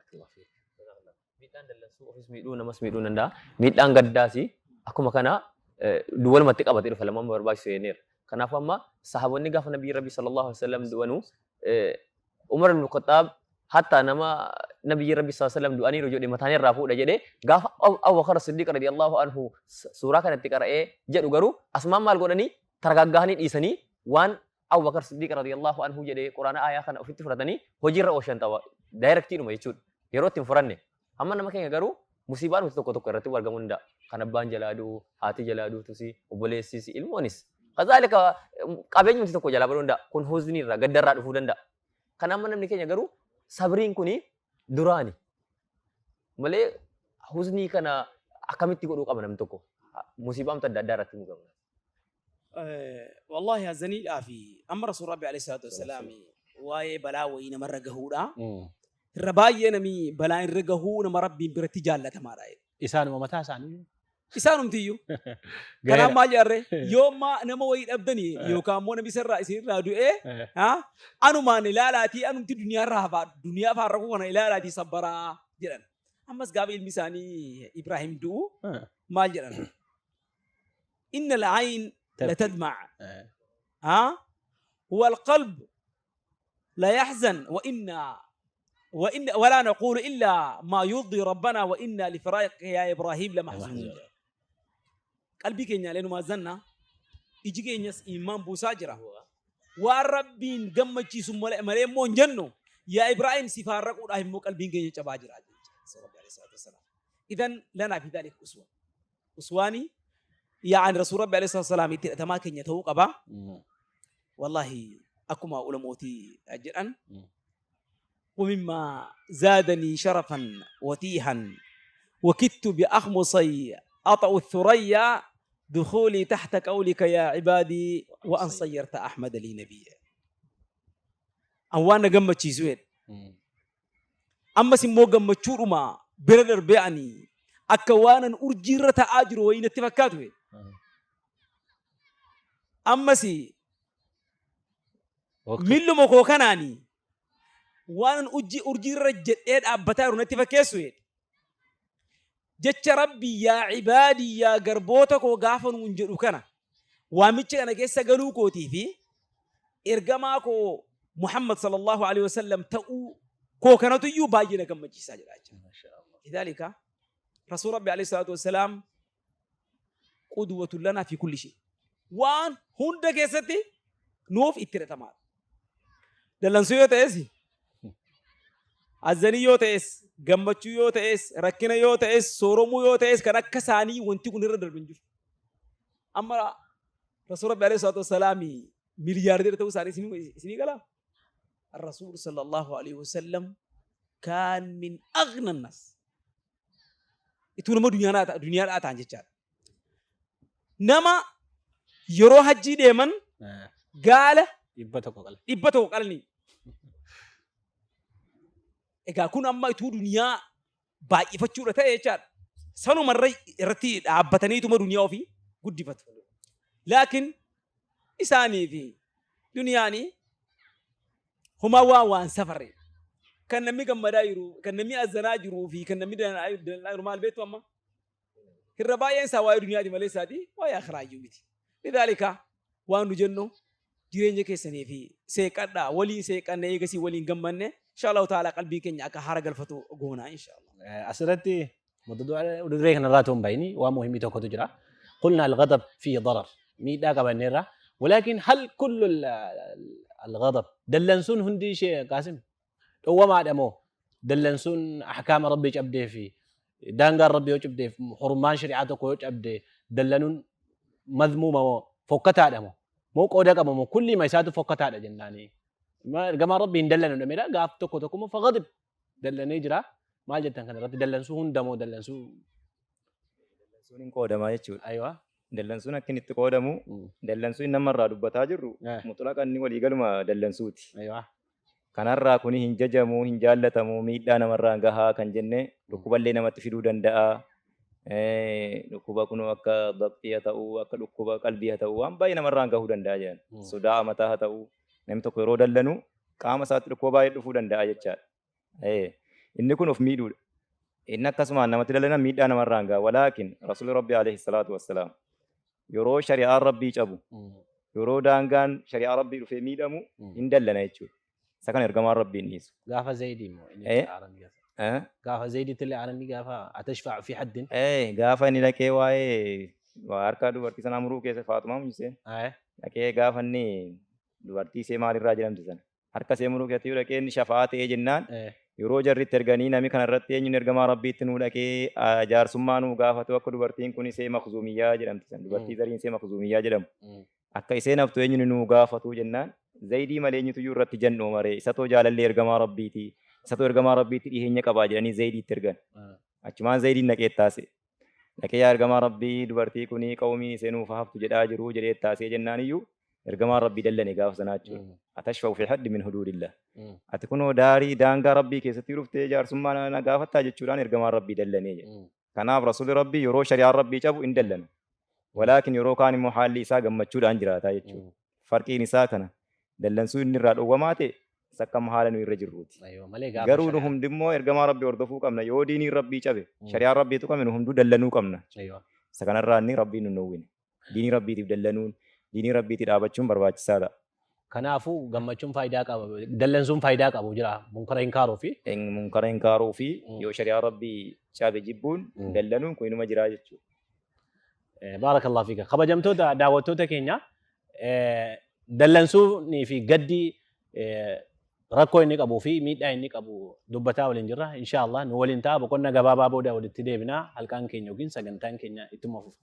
barakallahu fiik. Midhaan dallansuu ofis miidhuu namas miidhuu danda'a. Midhaan gaddaasi akkuma kana walumatti qabatee dhufa lamaan barbaachisu jenneera. Kanaafuu amma sahaabonni gaafa Nabii Rabbi sallallahu alaihi wasallam du'anu Umar ibn Khattab hatta nama Nabii Rabbi sallallahu alaihi wasallam du'anii jedhe mataanii irraa fuudha jedhee gaafa Abu Bakar Siddiq radiyallahu anhu suuraa kanatti qara'ee jedhu garuu asumaan maal godhanii targaggaahanii dhiisanii waan Abu Bakar Siddiq radiyallahu anhu jedhee Quraana aayaa kana ofitti fudhatanii hojiirra oolchan ta'a. Daayirektiidhuma jechuudha. Yeroo ittiin furanne. Amma nama keenya garuu musiibaan tokko tokko irratti argamuu danda'a. Kan abbaan jalaa du'u, haati jalaa duutusi, obboleessis, ilmoonis. Kazaalika qabeenyi tokko jalaa baduu danda'a. Kun huzni irraa gaddarraa dhufuu danda'a. Kan amma namni keenya garuu sabriin kuni duraani. Malee huzni kana akkamitti godhuu qaba namni tokko? Musiibaan adda addaa irratti nu gammada. والله يا زنيل في أمر رسول ربي عليه الصلاة والسلام واي بلا وين مرة جهودا الرباية نمي بلا إن رجهو نما ربي برتجال تماراي إسان ومتى ساني إسانهم تيو كلام ما جرى يوم ما نما وين أبدني يو كامون بيسر رئيسين رادو إيه ها أنا ما نلا تي أنا تي دنيا رهبا دنيا فارقو أنا لا تي صبرا جرن أمس قابل المساني إبراهيم دو ما جرن إن العين لتدمع ها والقلب لا يحزن وإن ولا نقول إلا ما يرضي ربنا وإنا لفراقك يا إبراهيم لمحزونون قلبي كينيا لأنه ما زلنا يجي كينياس إمام بوساجرة وربين جمّتي ثم مريم جنّو يا إبراهيم سفارك ورحم قلبي كينيا تباجرة صلى الله عليه وسلم إذن لنا في ذلك أسوة أسواني يعني رسول ربي عليه الصلاة والسلام تما كينيا توق أبا والله أكما علموتي أجرا ومما زادني شرفا وتيها وكدت بأخمصي أطأ الثريا دخولي تحت قولك يا عبادي وأن صيرت أحمد لي نبيا أوانا قمت شيزوين أما سمو قمت شورما بردر بيعني أكوانا أرجيرة أجر وين اتفكاتوين أما سي ملو مكو كاناني وانا أرجي رجل إيد أبتار ونتفا كيسوين جتش ربي يا عبادي يا قربوتك وقافن ونجلو كنا وامتش أنا كيسا قلوكو تيفي إرقماكو محمد صلى الله عليه وسلم تأو كو كانتو يو باجينا كم مجيسا جراجة ما شاء الله لذلك رسول ربي عليه الصلاة والسلام قدوة لنا في كل شيء وان هند كيستي نوف اترتمات دلنسو يوتيسي azanii yoo ta'es gammachuu yoo ta'es rakkina yoo ta'es sooromuu yoo ta'es kan akka isaanii wanti kun irra darbu hin jiru. Amma Rasuul Rabbi alayhi salaatu wassalaam miliyaardeera ta'uu isaanii isinii galaa. Rasuul sallallahu alayhi wasallam kaan min aghna an-nas. Ituu nama duniyaadhaa ta'an jechaadha. Nama yeroo hajjii deeman gaala dhibba tokko qalanii. Egaa kun amma ituu duniyaa baay'ifachuudha ta'e jechaadha. Sanumarra irratti dhaabbataniituma duniyaa ofii guddifatu. Laakiin isaanii fi duniyaanii humaa waan safarre. Kan namni gammadaa jiru, kan namni azanaa jiruu fi kan namni danaa jiru maal beektu amma? Hirra baay'een isaa waa'ee duniyaati malee isaati waa'ee akiraayyuu miti. Lidaalika waan nu jennu jireenya keessanii fi seeqadhaa waliin seeqannee eegasii waliin gammanne إن شاء الله تعالى قلبي كني أكهرج الفتو جونا إن شاء الله. أسرتي ودريك نراتهم بيني ومهم توكو تجرا قلنا الغضب فيه ضرر ميدا كبنيرة ولكن هل كل الغضب دلنسون هندي شيء قاسم هو ما دمو دلنسون أحكام ربي جبده في دانقر ربي جبده في حرمان شريعته كوج جبده دلنون مذمومة فوقتها دمو مو قودك أمو كل ما يساعد فوقتها جناني ما جماعة ربي دلنا نميرا قاف توكو توكو فغضب دلنا يجرا ما جتن كان رت دلنا سو هندمو دلنا سو قودا ما يجوا أيوة دلنا سو نكني تقودا مو دلنا سو إنما رادو بتاجرو مطلق أني ولي قالوا ما دلنا سوتي أيوة كان الرا كوني هنججا مو هنجالة تمو ميدا نمرة عنها كان جنة ركوب اللي نمت في دودن دا ركوب كونو أكا ضبطية تاو أكا ركوب قلبية تاو أم باي نمرة عنها هودن دا جان صداع متاها تاو نمت كورو دلنو كام سات ركوبا يدفو دن دا جتشا inni kun of miidhuudha. Inni akkasumaan namatti dalanan miidhaa namarraan ga'a. Walaakin Rasuulli Rabbii alayhi salaatu wassalaam yeroo shari'aan Rabbii cabu yeroo daangaan shari'aa Rabbii dhufee miidhamu hin dallana jechuudha. Isa kana ergamaan Rabbiin dhiisu. قافة زيدي مو إيه؟ قافة زيدي تلي عرني قافة أتشفع في حد Gaafa inni dhaqee waa'ee harka dubartii sanaa muruu keessa Faatumaa Muuseen dhaqee gaafa inni dubartii ishee maalirraa jedhamti sana harka ishee muruu keessatti dhaqee inni shafaa ta'ee jennaan yeroo jarritti erganii namni kanarratti eenyuun ergamaa Rabbiitti nuu dhaqee jaarsummaa nuu gaafatu akka dubartiin kun ishee makzumiyyaa jedhamti sana dubartii zariin ishee makzumiyyaa jedhamu akka isheen haftu eenyuun nuu gaafatu jennaan Zaydii malee eenyutu iyyuu irratti jannoo maree isatoo jaalallee ergamaa Rabbiiti isatoo ergamaa Rabbiitti dhiheenya qabaa jedhanii Zaydiitti ergan achumaan Zaydiin dhaqee taase dhaqee yaa ergamaa Rabbii dubartii kunii qawmii ishee nuuf haftu jedhaa jiru jedhee taasee jennaan iyyuu ergamaa Rabbii dallane gaafa sanaa jechuudha. Atashfa'u fi haddi min huduudillah. Ati kunoo daarii daangaa Rabbii keessatti dhuftee jaarsummaa na gaafattaa jechuudhaan ergamaa Rabbii dallanee jedha. Kanaaf Rasuulli Rabbii yeroo shari'aan Rabbii cabu hin dallanu. Walaakin yeroo kaan immoo haalli isaa gammachuudhaan jiraataa jechuudha. Farqiin isaa kana dallansuu inni irraa dhowwamaa ta'e sakkam haala nu irra jirruuti. Garuu nu hundi immoo ergamaa Rabbii hordofuu qabna. Yoo diiniin Rabbii cabe shari'aan Rabbii tuqame nu hunduu dallanuu qabna. Isa kanarraa inni Rabbiin nu nowwine. Diinii Rabbiitiif dallanuun diinii Rabbiitti dhaabachuun barbaachisaadha. Kanaafuu gammachuun faayidaa qaba. Dallansuun faayidaa qabu jira. Munkara hin kaaruu fi. Munkara hin kaaruu fi yoo shari'aa Rabbii cabe jibbuun dallanuun kun inuma jiraa jechuudha. Baarakallahu fiika. Kabajamtoota daawwattoota keenya dallansuunii fi gaddi rakkoo inni qabuu fi miidhaa inni qabu dubbataa waliin jirra. Inshaallah nu waliin ta'a boqonnaa gabaabaa booda walitti deebinaa halkaan keenya yookiin sagantaan keenya ittuma fufa.